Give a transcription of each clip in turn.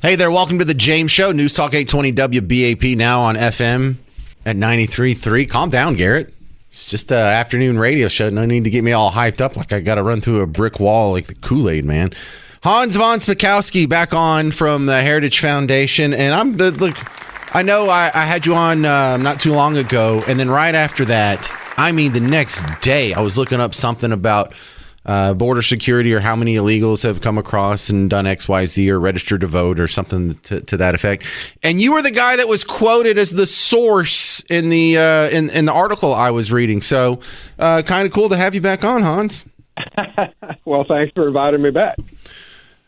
Hey there, welcome to the James Show. News Talk 820 WBAP, now on FM at 93.3. Calm down, Garrett. It's just an afternoon radio show. No need to get me all hyped up like I got to run through a brick wall like the Kool-Aid Man. Hans von Spakowski back on from the Heritage Foundation. And I know I had you on not too long ago. And then right after that, the next day, I was looking up something about border security or how many illegals have come across and done XYZ or registered to vote or something to that effect. And you were the guy that was quoted as the source in the in the article I was reading. So kind of cool to have you back on, Hans. Well, thanks for inviting me back.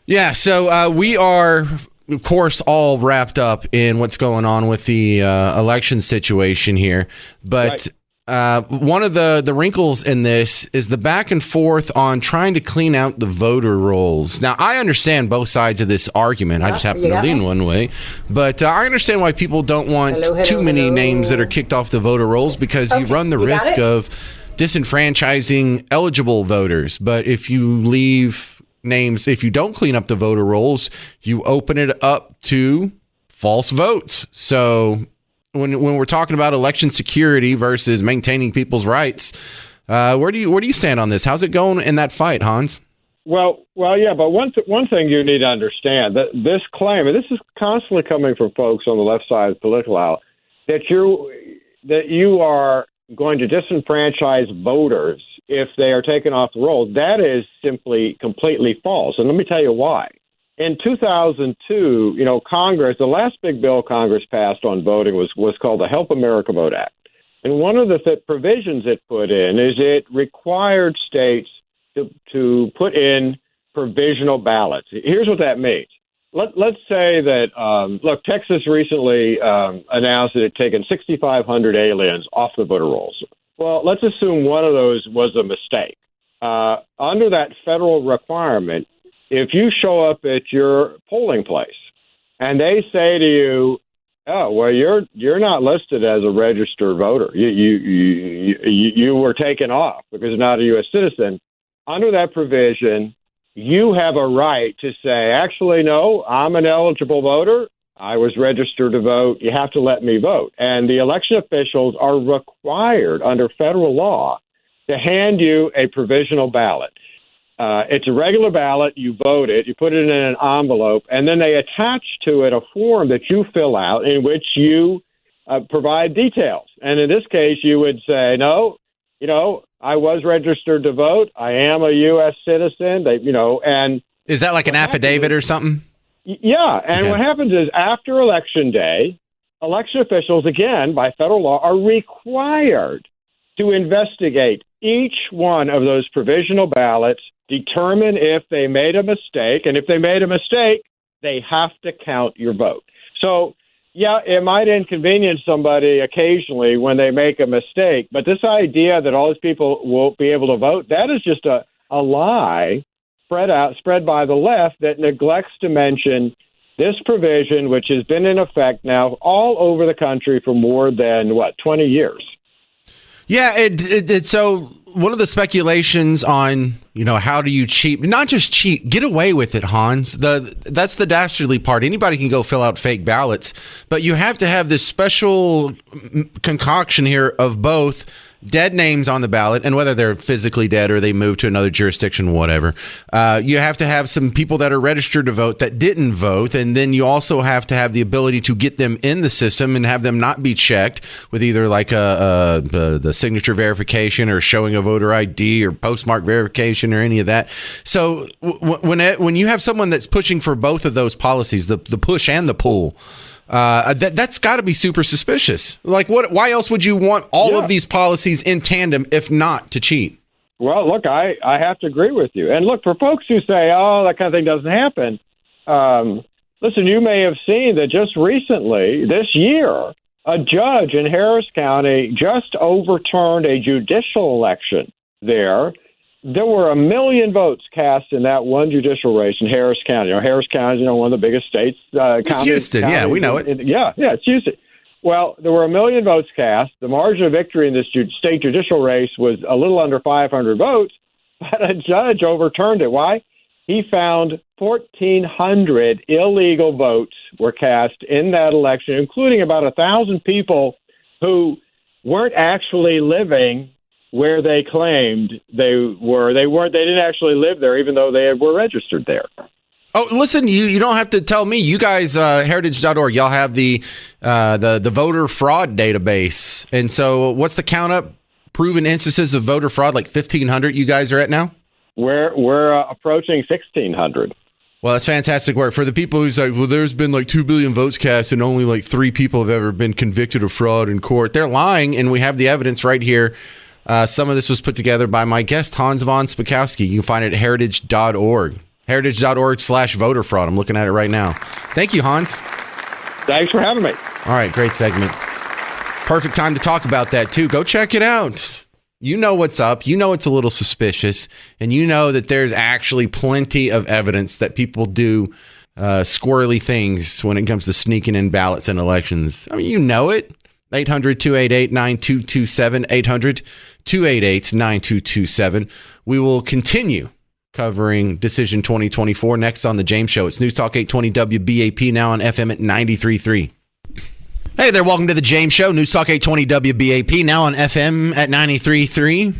Yeah, so we are, of course, all wrapped up in what's going on with the election situation here. But right. One of the wrinkles in this is the back and forth on trying to clean out the voter rolls. Now, I understand both sides of this argument. I just happen to lean one way. But I understand why people don't want too many names that are kicked off the voter rolls, because you run the risk of disenfranchising eligible voters. But if you leave names, if you don't clean up the voter rolls, you open it up to false votes. So when we're talking about election security versus maintaining people's rights, where do you stand on this? How's it going in that fight, Hans? Well, yeah, but one thing you need to understand, that this claim, and this is constantly coming from folks on the left side of the political aisle, that you are going to disenfranchise voters if they are taken off the rolls. That is simply completely false, and let me tell you why. In 2002, Congress, the last big bill Congress passed on voting was called the Help America Vote Act. And one of the provisions it put in is it required states to put in provisional ballots. Here's what that means. Let's say that, Texas recently announced that it had taken 6,500 aliens off the voter rolls. Well, let's assume one of those was a mistake. Under that federal requirement, if you show up at your polling place and they say to you, "Oh, well, you're not listed as a registered voter. You were taken off because you're not a U.S. citizen," under that provision, you have a right to say, "Actually, no, I'm an eligible voter. I was registered to vote. You have to let me vote." And the election officials are required under federal law to hand you a provisional ballot. It's a regular ballot. You vote it. You put it in an envelope, and then they attach to it a form that you fill out in which you provide details. And in this case, you would say, "No, I was registered to vote. I am a U.S. citizen." And is that like an affidavit or something? Yeah, and okay. What happens is after Election Day, election officials, again, by federal law, are required to investigate each one of those provisional ballots, determine if they made a mistake, and if they made a mistake, they have to count your vote. So, yeah, it might inconvenience somebody occasionally when they make a mistake, but this idea that all these people won't be able to vote, that is just a lie spread by the left that neglects to mention this provision, which has been in effect now all over the country for more than, 20 years. Yeah, so one of the speculations on, how do you cheat, not just cheat, get away with it, Hans. That's the dastardly part. Anybody can go fill out fake ballots, but you have to have this special concoction here of both dead names on the ballot, and whether they're physically dead or they moved to another jurisdiction, whatever. You have to have some people that are registered to vote that didn't vote, and then you also have to have the ability to get them in the system and have them not be checked with either like the signature verification or showing a voter ID or postmark verification or any of that. So when you have someone that's pushing for both of those policies, the push and the pull, that's got to be super suspicious. Like, why else would you want all of these policies in tandem if not to cheat? Well, look, I have to agree with you. And look, for folks who say, "Oh, that kind of thing doesn't happen," listen, you may have seen that just recently, this year, a judge in Harris County just overturned a judicial election there. There were 1 million votes cast in that one judicial race in Harris County. Harris County is, one of the biggest states. It's Houston. Yeah, we know it. Yeah, it's Houston. Well, there were 1 million votes cast. The margin of victory in this state judicial race was a little under 500 votes, but a judge overturned it. Why? he found 1,400 illegal votes were cast in that election, including about 1,000 people who weren't actually living where they claimed they were. They didn't actually live there, even though they were registered there. Oh, listen, you don't have to tell me. You guys, heritage.org, y'all have the voter fraud database. And so what's the count up? Proven instances of voter fraud, like 1,500 you guys are at now? We're approaching 1,600. Well, that's fantastic work. For the people who say, well, there's been like 2 billion votes cast and only like 3 people have ever been convicted of fraud in court. They're lying, and we have the evidence right here. Some of this was put together by my guest, Hans von Spakowski. You can find it at heritage.org. Heritage.org/voter fraud. I'm looking at it right now. Thank you, Hans. Thanks for having me. All right, great segment. Perfect time to talk about that, too. Go check it out. You know what's up. You know it's a little suspicious. And you know that there's actually plenty of evidence that people do squirrely things when it comes to sneaking in ballots in elections. I mean, you know it. 800-288-9227. 800-288-9227. We will continue covering Decision 2024 next on The James Show. It's News Talk 820 WBAP, now on FM at 93.3. Hey there, welcome to The James Show. News Talk 820 WBAP, now on FM at 93.3.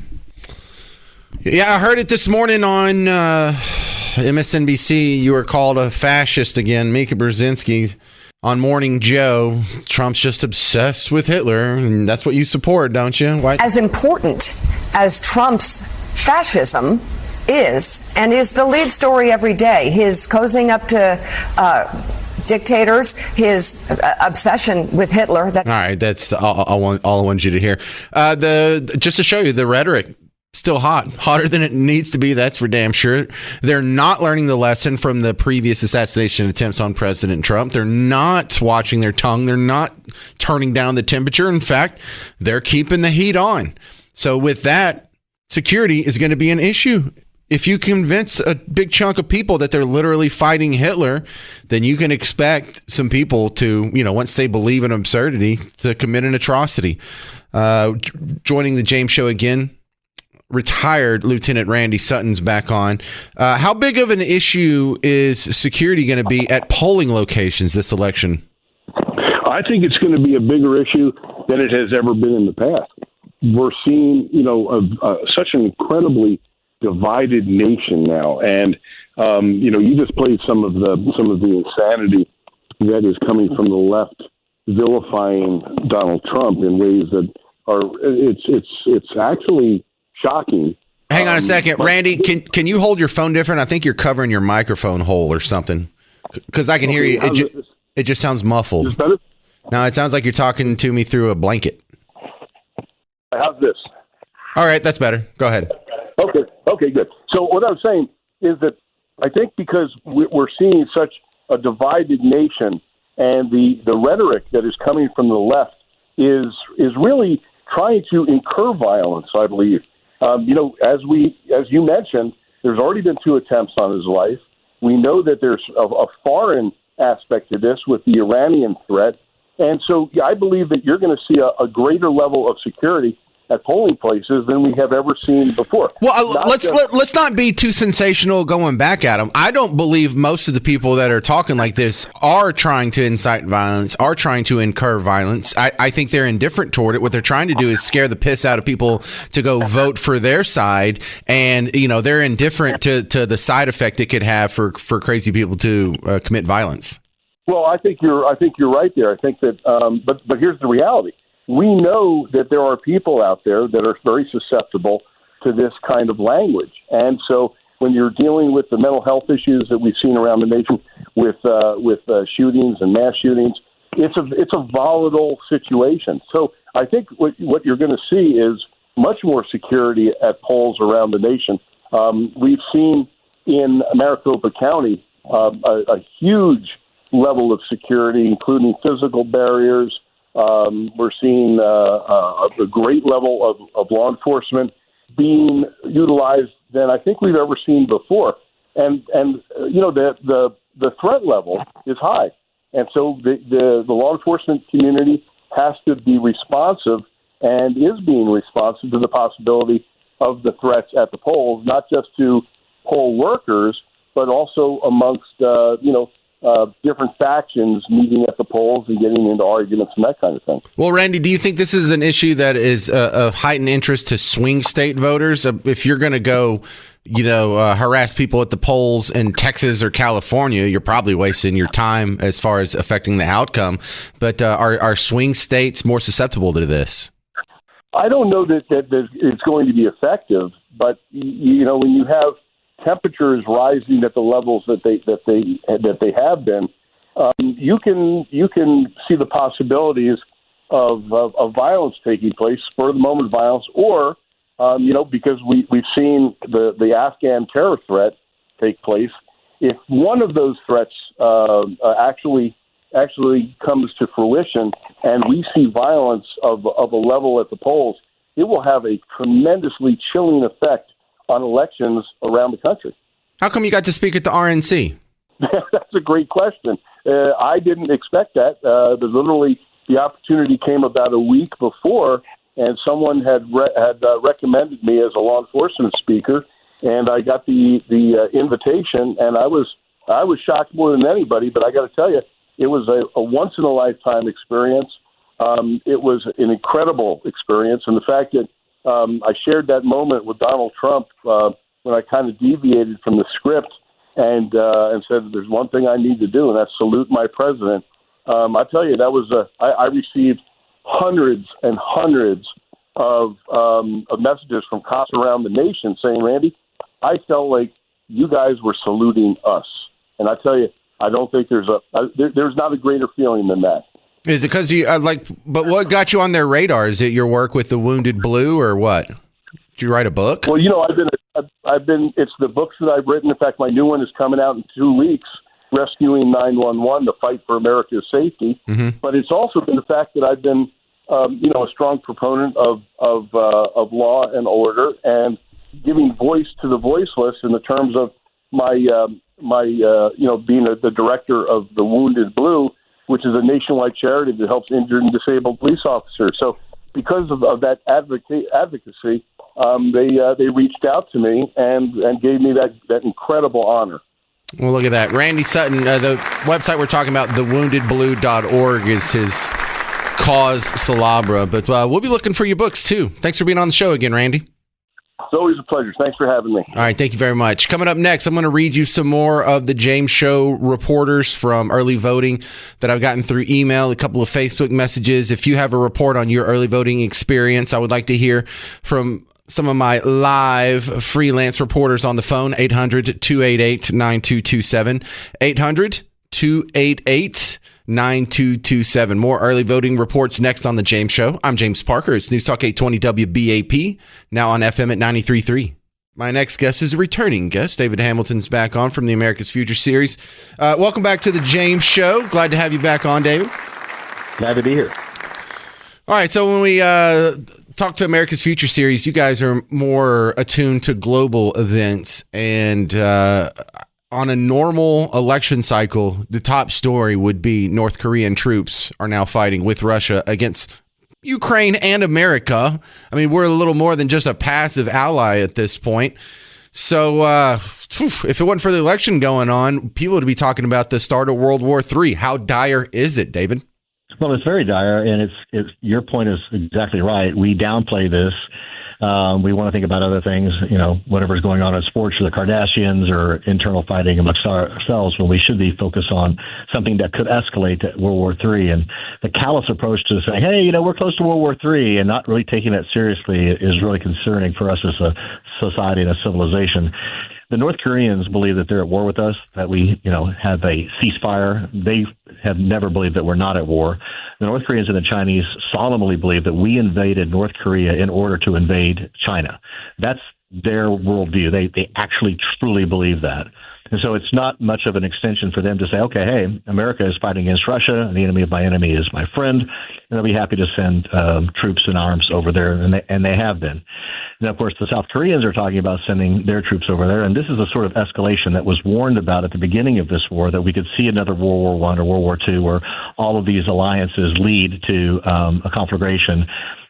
Yeah, I heard it this morning on MSNBC. You were called a fascist again. Mika Brzezinski on Morning Joe. Trump's just obsessed with Hitler, and that's what you support, don't you? Why? As important as Trump's fascism is, and is the lead story every day, his cozying up to dictators, his obsession with Hitler. All right, that's all I want you to hear. Just to show you the rhetoric, still hotter than it needs to be. That's for damn sure. They're not learning the lesson from the previous assassination attempts on President Trump. They're not watching their tongue. They're not turning down the temperature. In fact, they're keeping the heat on. So with that, security is going to be an issue. If you convince a big chunk of people that they're literally fighting Hitler, then you can expect some people to, once they believe in absurdity, to commit an atrocity. Joining the James Show again, retired Lieutenant Randy Sutton's back on. How big of an issue is security going to be at polling locations this election? I think it's going to be a bigger issue than it has ever been in the past. We're seeing, such an incredibly divided nation now, and you just played some of the insanity that is coming from the left, vilifying Donald Trump in ways that are it's actually shocking. Hang on a second, Randy. Can you hold your phone different? I think you're covering your microphone hole or something, because I can hear you. It just sounds muffled. Is this better? No, it sounds like you're talking to me through a blanket. How's this? All right, that's better. Go ahead. Okay, good. So what I'm saying is that I think because we're seeing such a divided nation, and the rhetoric that is coming from the left is really trying to incur violence, I believe. As you mentioned, there's already been 2 attempts on his life. We know that there's a foreign aspect to this with the Iranian threat. And so I believe that you're going to see a greater level of security at polling places than we have ever seen before. Well, let's not be too sensational going back at them. I don't believe most of the people that are talking like this are trying to incite violence, are trying to incur violence. I think they're indifferent toward it. What they're trying to do is scare the piss out of people to go vote for their side, and they're indifferent to the side effect it could have for crazy people to commit violence. Well, I think you're right there. I think that, but here's the reality. We know that there are people out there that are very susceptible to this kind of language. And so when you're dealing with the mental health issues that we've seen around the nation with shootings and mass shootings, it's a volatile situation. So I think what you're going to see is much more security at polls around the nation. We've seen in Maricopa County a huge level of security, including physical barriers. We're seeing a great level of law enforcement being utilized than I think we've ever seen before. And the threat level is high. And so the law enforcement community has to be responsive and is being responsive to the possibility of the threats at the polls, not just to poll workers, but also amongst different factions meeting at the polls and getting into arguments and that kind of thing. Well, Randy, do you think this is an issue that is of heightened interest to swing state voters? If you're going to go, harass people at the polls in Texas or California, you're probably wasting your time as far as affecting the outcome. But are swing states more susceptible to this? I don't know that it's going to be effective, but when you have temperatures rising at the levels that they have been, you can see the possibilities of violence taking place, spur of the moment violence, or because we've seen the Afghan terror threat take place. If one of those threats actually comes to fruition, and we see violence of a level at the polls, it will have a tremendously chilling effect on elections around the country. How come you got to speak at the RNC? That's a great question. I didn't expect that. The opportunity came about a week before, and someone had recommended me as a law enforcement speaker, and I got the invitation, and I was shocked more than anybody. But I got to tell you, it was a once in a lifetime experience. It was an incredible experience, and the fact that I shared that moment with Donald Trump when I kind of deviated from the script and said, "There's one thing I need to do, and that's salute my president." I tell you, that was I received hundreds and hundreds of messages from cops around the nation saying, "Randy, I felt like you guys were saluting us," and I tell you, I don't think there's not a greater feeling than that. Is it because you but what got you on their radar? Is it your work with the Wounded Blue, or what? Did you write a book? Well, I've been. It's the books that I've written. In fact, my new one is coming out in 2 weeks, Rescuing 911: The Fight for America's Safety. Mm-hmm. But it's also been the fact that I've been, a strong proponent of law and order and giving voice to the voiceless in the terms of my being the director of the Wounded Blue, which is a nationwide charity that helps injured and disabled police officers. So because of that advocacy, they reached out to me and gave me that incredible honor. Well, look at that. Randy Sutton, the website we're talking about, thewoundedblue.org, is his cause célèbre. But we'll be looking for your books, too. Thanks for being on the show again, Randy. It's always a pleasure. Thanks for having me. All right. Thank you very much. Coming up next, I'm going to read you some more of the James Show reporters from early voting that I've gotten through email, a couple of Facebook messages. If you have a report on your early voting experience, I would like to hear from some of my live freelance reporters on the phone. 800-288-9227. 800-288-9227. More early voting reports next on The James Show. I'm James Parker. It's News Talk 820 WBAP, now on FM at 93.3. My next guest is a returning guest. David Hamilton's back on from the America's Future series. Welcome back to The James Show. Glad to have you back on, David. Glad to be here. All right, so when we talk to America's Future series, you guys are more attuned to global events, and on a normal election cycle, the top story would be North Korean troops are now fighting with Russia against Ukraine and America. I mean, we're a little more than just a passive ally at this point. So if it wasn't for the election going on, people would be talking about the start of World War III. How dire is it, David? Well, it's very dire, and it's your point is exactly right. We downplay this. We want to think about other things, whatever's going on in sports, or the Kardashians, or internal fighting amongst ourselves, when we should be focused on something that could escalate to World War III. And the callous approach to saying, hey, we're close to World War III, and not really taking that seriously is really concerning for us as a society and a civilization. The North Koreans believe that they're at war with us, that we, have a ceasefire. They have never believed that we're not at war. The North Koreans and the Chinese solemnly believe that we invaded North Korea in order to invade China. That's their worldview. They actually truly believe that. And so it's not much of an extension for them to say, okay, hey, America is fighting against Russia, and the enemy of my enemy is my friend, and they'll be happy to send troops and arms over there, and they have been. And, of course, the South Koreans are talking about sending their troops over there, and this is a sort of escalation that was warned about at the beginning of this war, that we could see another World War I or World War II, where all of these alliances lead to a conflagration,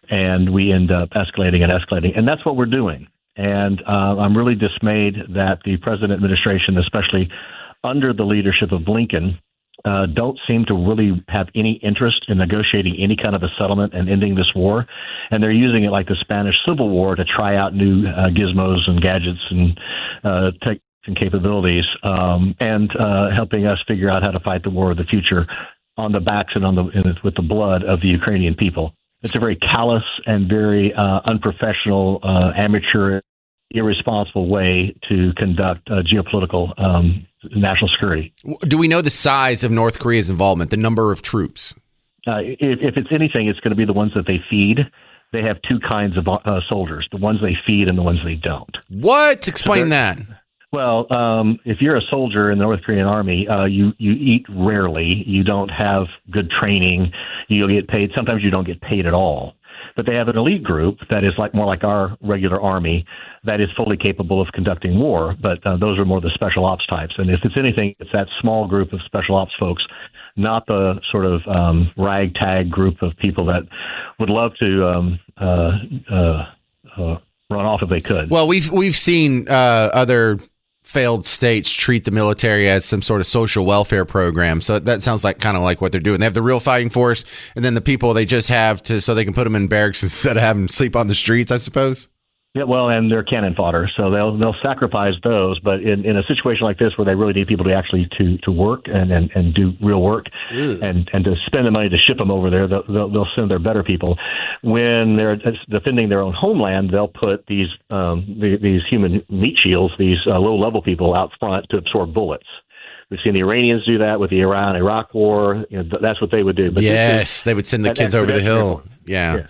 and we end up escalating, and that's what we're doing. And I'm really dismayed that the President administration, especially under the leadership of Blinken, don't seem to really have any interest in negotiating any kind of a settlement and ending this war. And they're using it like the Spanish Civil War to try out new gizmos and gadgets and tech and capabilities, and helping us figure out how to fight the war of the future on the backs and with the blood of the Ukrainian people. It's a very callous and very unprofessional, amateur, irresponsible way to conduct geopolitical national security. Do we know the size of North Korea's involvement, the number of troops? If it's anything, it's going to be the ones that they feed. They have two kinds of soldiers, the ones they feed and the ones they don't. What? Explain that. Well, if you're a soldier in the North Korean army, you eat rarely. You don't have good training. You get paid. Sometimes you don't get paid at all. But they have an elite group that is more like our regular army that is fully capable of conducting war. But those are more the special ops types. And if it's anything, it's that small group of special ops folks, not the sort of ragtag group of people that would love to run off if they could. Well, we've seen other failed states treat the military as some sort of social welfare program. So that sounds like kind of like what they're doing. They have the real fighting force, and then the people they just have so they can put them in barracks instead of having them sleep on the streets, I suppose. Yeah, well, and they're cannon fodder, so they'll sacrifice those. But in a situation like this, where they really need people to actually to work and do real work, and to spend the money to ship them over there, they'll send their better people. When they're defending their own homeland, they'll put these human meat shields, these low level people out front to absorb bullets. We've seen the Iranians do that with the Iran-Iraq war. That's what they would do. But they would send the kids over the hill. Yeah,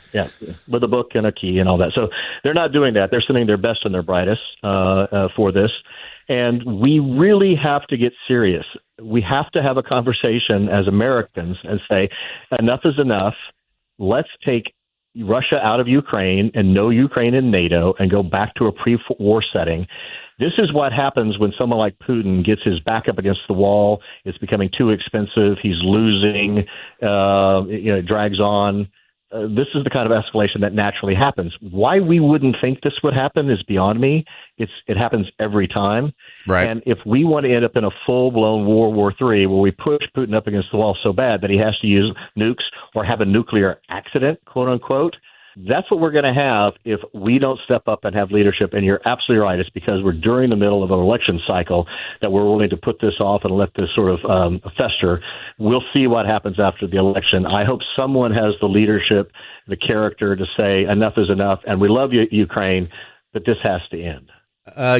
with a book and a key and all that. So they're not doing that. They're sending their best and their brightest for this. And we really have to get serious. We have to have a conversation as Americans and say, enough is enough. Let's take Russia out of Ukraine and no Ukraine in NATO and go back to a pre-war setting. This is what happens when someone like Putin gets his back up against the wall. It's becoming too expensive. He's losing. It drags on. This is the kind of escalation that naturally happens. Why we wouldn't think this would happen is beyond me. It happens every time. Right. And if we want to end up in a full-blown World War III where we push Putin up against the wall so bad that he has to use nukes or have a nuclear accident, quote unquote, that's what we're going to have if we don't step up and have leadership. And you're absolutely right. It's because we're during the middle of an election cycle that we're willing to put this off and let this sort of fester. We'll see what happens after the election. I hope someone has the leadership, the character to say enough is enough. And we love you, Ukraine, but this has to end.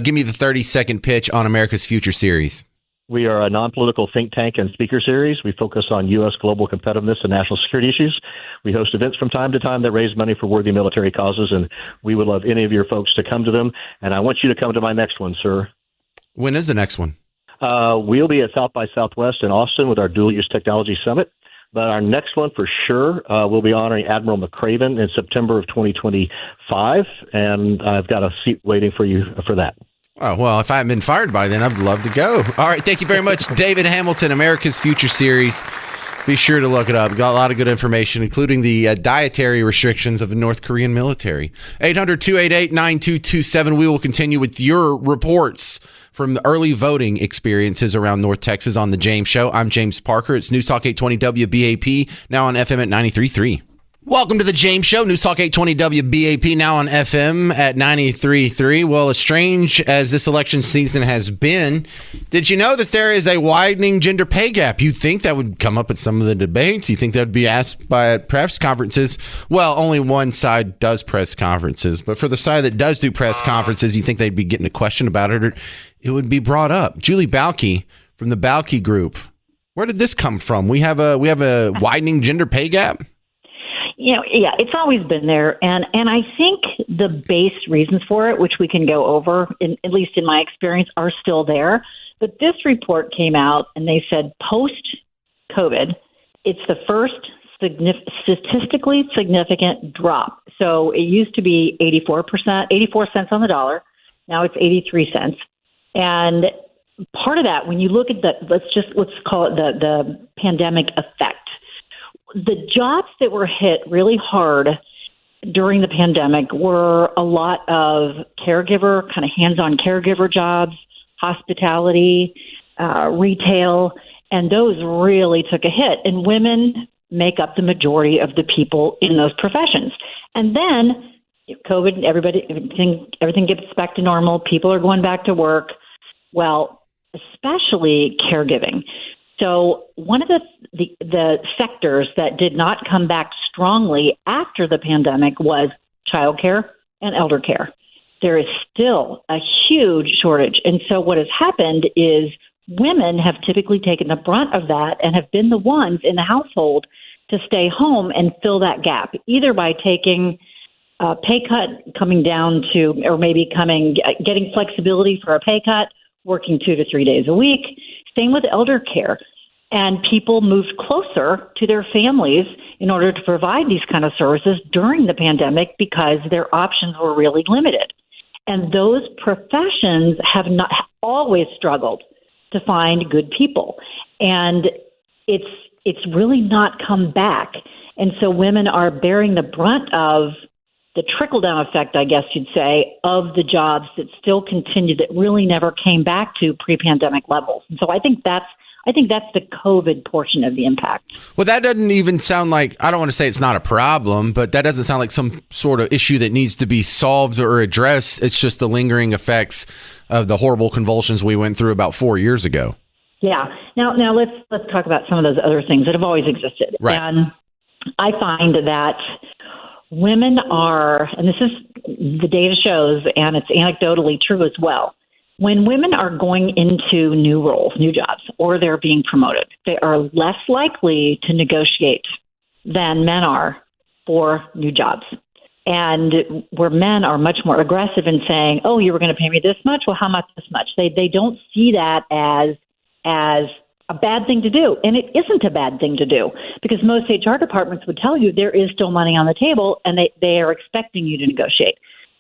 Give me the 30-second pitch on America's Future series. We are a non-political think tank and speaker series. We focus on U.S. global competitiveness and national security issues. We host events from time to time that raise money for worthy military causes, and we would love any of your folks to come to them. And I want you to come to my next one, sir. When is the next one? We'll be at South by Southwest in Austin with our Dual Use Technology Summit. But our next one for sure, we'll be honoring Admiral McCraven in September of 2025, and I've got a seat waiting for you for that. Oh, well, if I haven't been fired by then, I'd love to go. All right. Thank you very much, David Hamilton, America's Future series. Be sure to look it up. Got a lot of good information, including the dietary restrictions of the North Korean military. 800-288-9227. We will continue with your reports from the early voting experiences around North Texas on The James Show. I'm James Parker. It's News Talk 820 WBAP, now on FM at 93.3. Welcome to The James Show, News Talk 820 WBAP, now on FM at 93.3. Well, as strange as this election season has been, did you know that there is a widening gender pay gap? You'd think that would come up at some of the debates. You think that would be asked by press conferences. Well, only one side does press conferences. But for the side that does do press conferences, you think they'd be getting a question about it, or it would be brought up. Julie Bauke from the Bauke Group. Where did this come from? We have a widening gender pay gap? Yeah, it's always been there. And I think the base reasons for it, which we can go over, at least in my experience, are still there. But this report came out and they said post-COVID, it's the first statistically significant drop. So it used to be 84 cents on the dollar. Now it's 83 cents. And part of that, when you look at let's call it the pandemic effect. The jobs that were hit really hard during the pandemic were a lot of caregiver, kind of hands-on caregiver jobs, hospitality, retail, and those really took a hit. And women make up the majority of the people in those professions. And then COVID, everything gets back to normal. People are going back to work. Well, especially caregiving. So one of the sectors that did not come back strongly after the pandemic was childcare and elder care. There is still a huge shortage. And so what has happened is women have typically taken the brunt of that and have been the ones in the household to stay home and fill that gap, either by taking a pay cut, coming down to, or maybe getting flexibility for a pay cut, working 2 to 3 days a week. Same with elder care. And people moved closer to their families in order to provide these kind of services during the pandemic because their options were really limited. And those professions have not always struggled to find good people. And it's really not come back. And so women are bearing the brunt of the trickle-down effect, I guess you'd say, of the jobs that still continue, that really never came back to pre-pandemic levels. And so I think that's the COVID portion of the impact. Well, that doesn't even sound like, I don't want to say it's not a problem, but that doesn't sound like some sort of issue that needs to be solved or addressed. It's just the lingering effects of the horrible convulsions we went through about 4 years ago. Yeah. Now let's talk about some of those other things that have always existed. Right. And I find that women are, and this is the data shows, and it's anecdotally true as well, when women are going into new roles, new jobs, or they're being promoted, they are less likely to negotiate than men are for new jobs. And where men are much more aggressive in saying, oh, you were going to pay me this much? Well, how much this much? They don't see that as a bad thing to do. And it isn't a bad thing to do, because most HR departments would tell you there is still money on the table and they are expecting you to negotiate.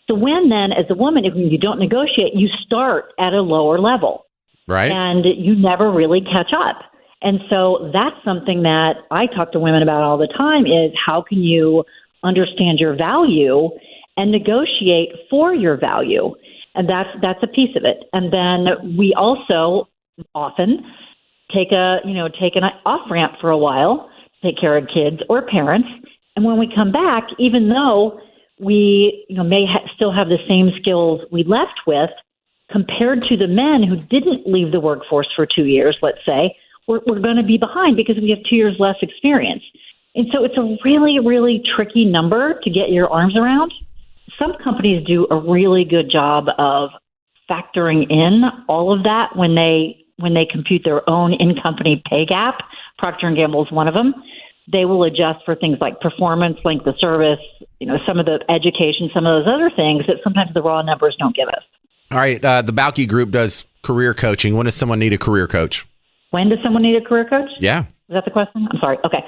So when then, as a woman, if you don't negotiate, you start at a lower level. Right. And you never really catch up. And so that's something that I talk to women about all the time, is how can you understand your value and negotiate for your value? And that's a piece of it. And then we also often take an off ramp for a while, take care of kids or parents. And when we come back, even though we may still have the same skills we left with, compared to the men who didn't leave the workforce for 2 years, let's say, we're going to be behind because we have 2 years less experience. And so it's a really, really tricky number to get your arms around. Some companies do a really good job of factoring in all of that when they compute their own in-company pay gap. Procter & Gamble is one of them. They will adjust for things like performance, length of service, some of the education, some of those other things that sometimes the raw numbers don't give us. All right. The Bauke Group does career coaching. When does someone need a career coach? When does someone need a career coach? Yeah. Is that the question? I'm sorry. Okay.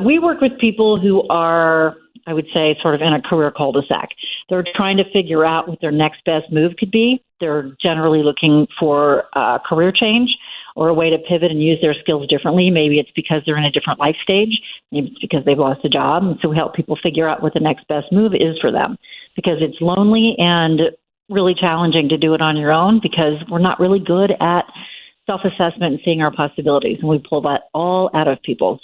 We work with people who are, I would say, sort of in a career cul-de-sac. They're trying to figure out what their next best move could be. They're generally looking for a career change or a way to pivot and use their skills differently. Maybe it's because they're in a different life stage. Maybe it's because they've lost a job. And so we help people figure out what the next best move is for them, because it's lonely and really challenging to do it on your own, because we're not really good at self-assessment and seeing our possibilities. And we pull that all out of people.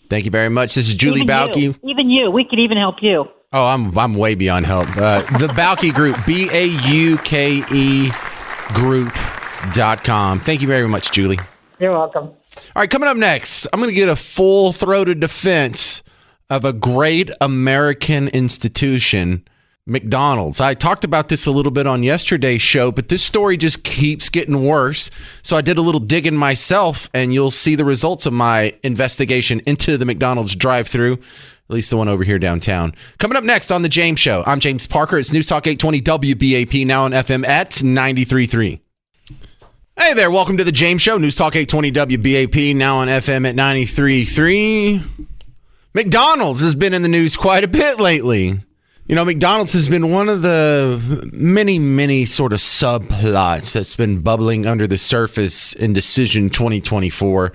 Thank you very much. This is Julie Bauke. Even you. We could even help you. Oh, I'm way beyond help. The Bauke Group, BAUKE Group.com. Thank you very much, Julie. You're welcome. All right, coming up next, I'm going to get a full-throated defense of a great American institution, McDonald's. I talked about this a little bit on yesterday's show, but this story just keeps getting worse. So I did a little digging myself, and you'll see the results of my investigation into the McDonald's drive-thru, at least the one over here downtown. Coming up next on The James Show, I'm James Parker. It's News Talk 820 WBAP, now on FM at 93.3. Hey there, welcome to The James Show, News Talk 820 WBAP, now on FM at 93.3. McDonald's has been in the news quite a bit lately. McDonald's has been one of the many, many sort of subplots that's been bubbling under the surface in Decision 2024.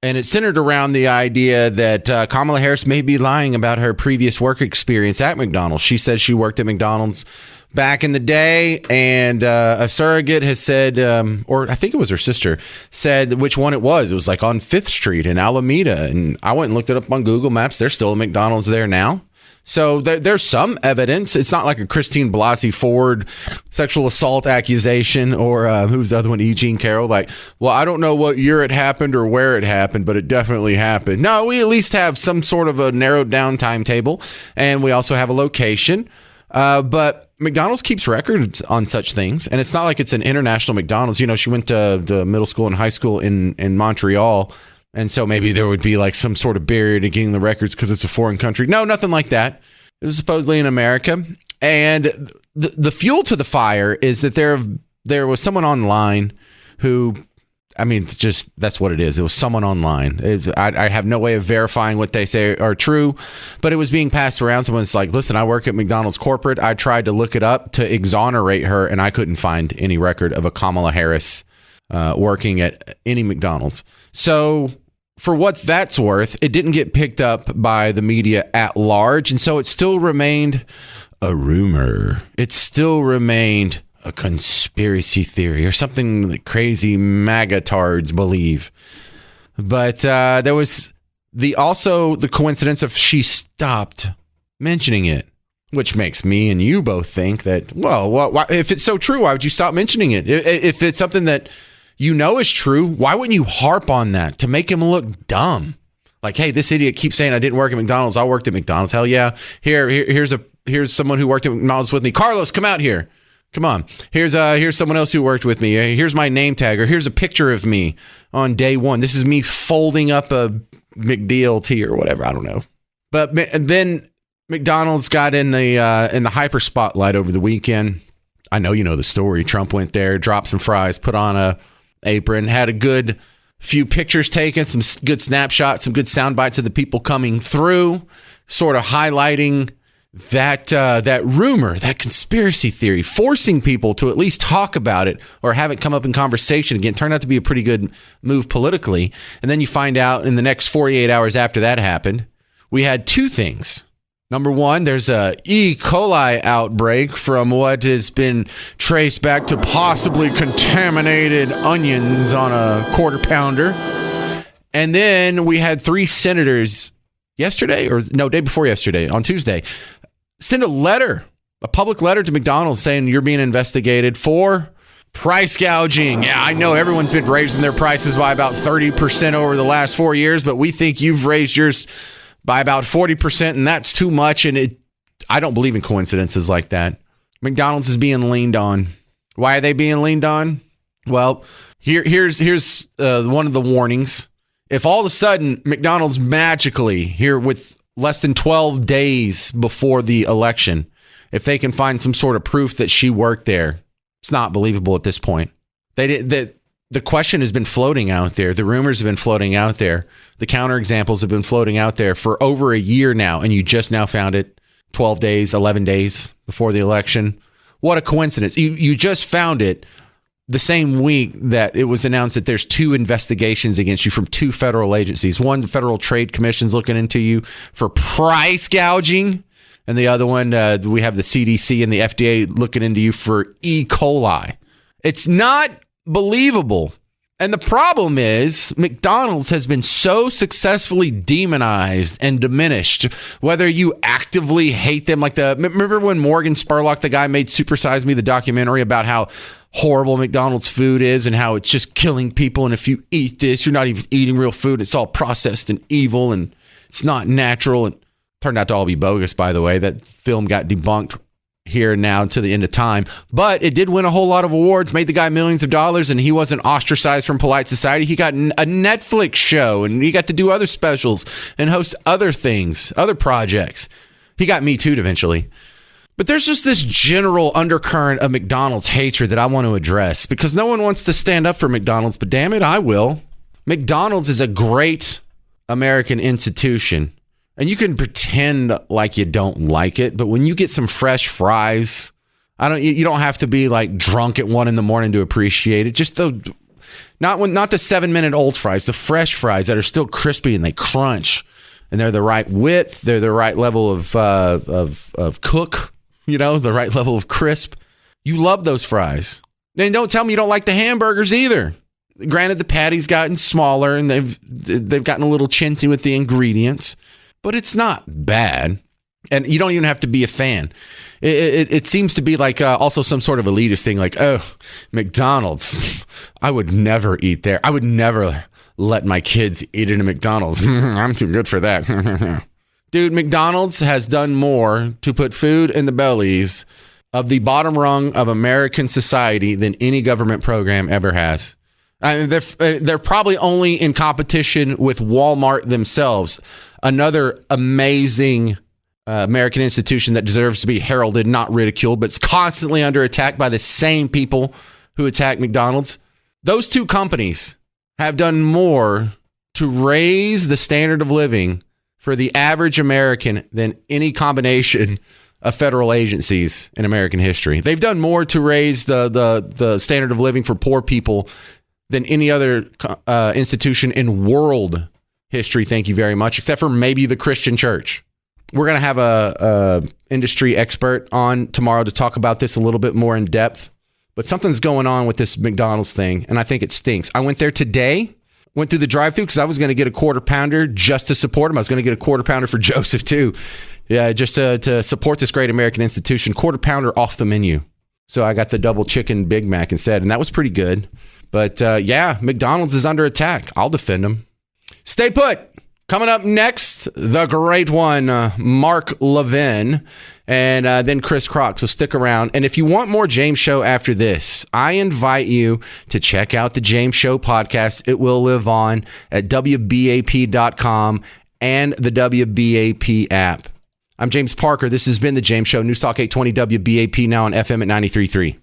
And it centered around the idea that Kamala Harris may be lying about her previous work experience at McDonald's. She says she worked at McDonald's back in the day, and a surrogate has said, or I think it was her sister, said which one it was. It was like on 5th Street in Alameda. And I went and looked it up on Google Maps. There's still a McDonald's there now. So there's some evidence. It's not like a Christine Blasey Ford sexual assault accusation or who's the other one, E. Jean Carroll. Like, well, I don't know what year it happened or where it happened, but it definitely happened. No, we at least have some sort of a narrowed down timetable, and we also have a location. But McDonald's keeps records on such things, and it's not like it's an international McDonald's. You know, she went to the middle school and high school in Montreal. And so maybe there would be like some sort of barrier to getting the records because it's a foreign country. No, nothing like that. It was supposedly in America. And the fuel to the fire is that there was someone online who, I mean, just that's what it is. It was someone online. I have no way of verifying what they say are true, but it was being passed around. Someone's like, listen, I work at McDonald's corporate. I tried to look it up to exonerate her, and I couldn't find any record of a Kamala Harris working at any McDonald's. So for what that's worth, it didn't get picked up by the media at large. And so it still remained a rumor. It still remained a conspiracy theory or something that crazy MAGA-tards believe. But there was also the coincidence of she stopped mentioning it, which makes me and you both think that, well, if it's so true, why would you stop mentioning it? If it's something that you know is true, why wouldn't you harp on that to make him look dumb? Like, hey, this idiot keeps saying I didn't work at McDonald's. I worked at McDonald's. Hell yeah. Here's someone who worked at McDonald's with me. Carlos, come out here. Come on. Here's someone else who worked with me. Here's my name tag, or here's a picture of me on day one. This is me folding up a McDLT or whatever. I don't know. But then McDonald's got in the hyper spotlight over the weekend. I know you know the story. Trump went there, dropped some fries, put on a apron, had a good few pictures taken, some good snapshots, some good sound bites of the people coming through, sort of highlighting that rumor, that conspiracy theory, forcing people to at least talk about it or have it come up in conversation again. Turned out to be a pretty good move politically. And then you find out in the next 48 hours after that happened, we had two things. Number one, there's a E. coli outbreak from what has been traced back to possibly contaminated onions on a quarter pounder. And then we had 3 senators day before yesterday, on Tuesday, send a public letter to McDonald's saying you're being investigated for price gouging. Yeah, I know everyone's been raising their prices by about 30% over the last 4 years, but we think you've raised yours by about 40%, and that's too much. And I don't believe in coincidences like that. McDonald's is being leaned on. Why are they being leaned on? Well, here's one of the warnings. If all of a sudden McDonald's magically, here with less than 12 days before the election, if they can find some sort of proof that she worked there, it's not believable at this point. The question has been floating out there. The rumors have been floating out there. The counterexamples have been floating out there for over a year now, and you just now found it 12 days, 11 days before the election. What a coincidence. You just found it the same week that it was announced that there's 2 investigations against you from 2 federal agencies. One, the Federal Trade Commission's looking into you for price gouging, and the other one, we have the CDC and the FDA looking into you for E. coli. It's not believable. And the problem is McDonald's has been so successfully demonized and diminished, whether you actively hate them. Remember when Morgan Spurlock, the guy made Super Size Me, the documentary about how horrible McDonald's food is and how it's just killing people. And if you eat this, you're not even eating real food. It's all processed and evil and it's not natural. And turned out to all be bogus, by the way. That film got debunked here now to the end of time, but it did win a whole lot of awards, made the guy millions of dollars, and he wasn't ostracized from polite society. He got a Netflix show, and he got to do other specials and host other things, other projects. He got Me Too'd eventually. But there's just this general undercurrent of McDonald's hatred that I want to address, because no one wants to stand up for McDonald's, but damn it, I will. McDonald's is a great American institution. And you can pretend like you don't like it, but when you get some fresh fries, you don't have to be like drunk at 1 a.m. to appreciate it. Just Not the 7-minute old fries, the fresh fries that are still crispy and they crunch, and they're the right width, they're the right level of cook, the right level of crisp. You love those fries. And don't tell me you don't like the hamburgers either. Granted, the patty's gotten smaller and they've gotten a little chintzy with the ingredients, but it's not bad. And you don't even have to be a fan. It seems to be like also some sort of elitist thing, like, oh, McDonald's. I would never eat there. I would never let my kids eat in a McDonald's. I'm too good for that. Dude, McDonald's has done more to put food in the bellies of the bottom rung of American society than any government program ever has. I mean, they're probably only in competition with Walmart themselves, another amazing American institution that deserves to be heralded, not ridiculed, but it's constantly under attack by the same people who attack McDonald's. Those two companies have done more to raise the standard of living for the average American than any combination of federal agencies in American history. They've done more to raise the standard of living for poor people than any other institution in world history. Thank you very much, except for maybe the Christian church. We're going to have a industry expert on tomorrow to talk about this a little bit more in depth. But something's going on with this McDonald's thing, and I think it stinks. I went there today, went through the drive-thru because I was going to get a quarter pounder just to support him. I was going to get a quarter pounder for Joseph too. Yeah, just to support this great American institution. Quarter pounder off the menu. So I got the double chicken Big Mac instead, and that was pretty good. But yeah, McDonald's is under attack. I'll defend them. Stay put. Coming up next, the great one, Mark Levin, and then Chris Crock. So stick around. And if you want more James Show after this, I invite you to check out the James Show podcast. It will live on at WBAP.com and the WBAP app. I'm James Parker. This has been the James Show. News Talk 820 WBAP, now on FM at 93.3.